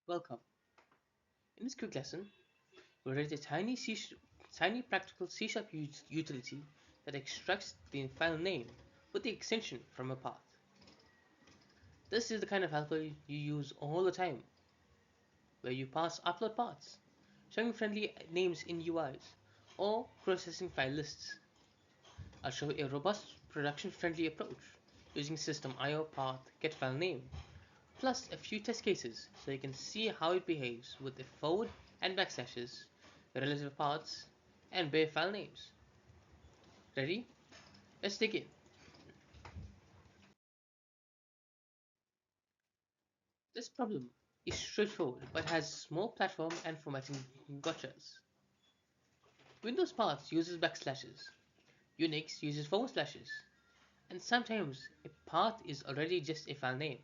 Welcome. In this quick lesson, we'll write a tiny practical C# utility that extracts the file name with the extension from a path. This is the kind of helper you use all the time, where you pass upload paths, showing friendly names in UIs, or processing file lists. I'll show a robust, production-friendly approach using system IO Path.GetFileName, plus a few test cases so you can see how it behaves with the forward and backslashes, the relative paths, and bare file names. Ready? Let's dig in. This problem is straightforward but has small platform and formatting gotchas. Windows Paths uses backslashes, Unix uses forward slashes, and sometimes a path is already just a file name.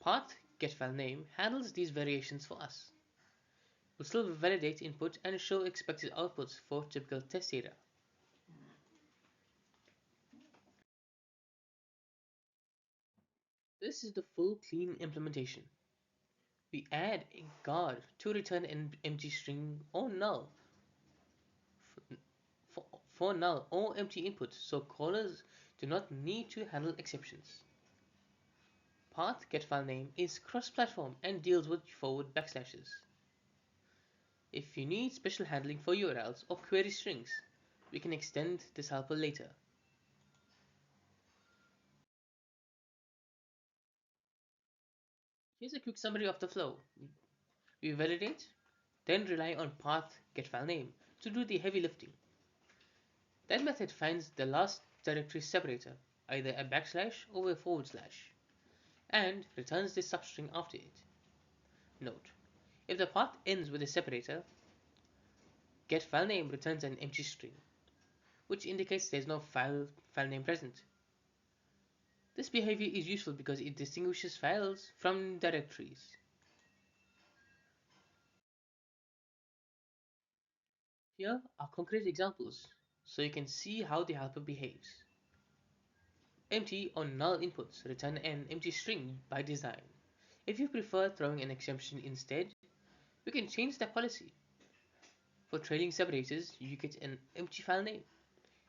Path.GetFileName handles these variations for us. We'll still validate input and show expected outputs for typical test data. This is the full clean implementation. We add a guard to return an empty string or null for null or empty input so callers do not need to handle exceptions. Path.GetFileName is cross-platform and deals with forward backslashes. If you need special handling for URLs or query strings, we can extend this helper later. Here's a quick summary of the flow. We validate, then rely on Path.GetFileName to do the heavy lifting. That method finds the last directory separator, either a backslash or a forward slash, and returns the substring after it. Note: if the path ends with a separator, getFileName returns an empty string, which indicates there's no file name present. This behavior is useful because it distinguishes files from directories. Here are concrete examples, so you can see how the helper behaves. Empty or null inputs return an empty string by design. If you prefer throwing an exception instead, you can change that policy. For trailing separators, you get an empty file name.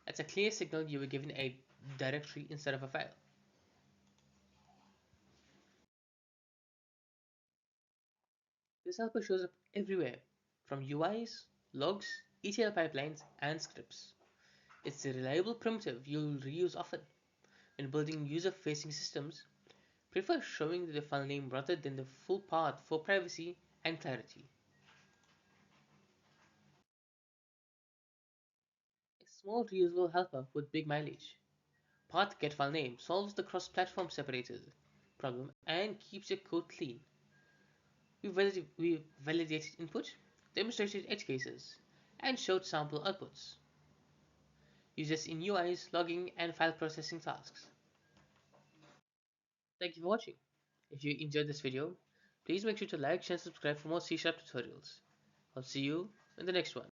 That's a clear signal you were given a directory instead of a file. This helper shows up everywhere, from UIs, logs, ETL pipelines, and scripts. It's a reliable primitive you'll reuse often. When building user-facing systems, prefer showing the file name rather than the full path for privacy and clarity. A small reusable helper with big mileage. Path.GetFileName solves the cross-platform separators problem and keeps your code clean. We validated input, demonstrated edge cases, and showed sample outputs. Use this in UIs, logging, and file processing tasks. Thank you for watching. If you enjoyed this video, please make sure to like, share, and subscribe for more C# tutorials. I'll see you in the next one.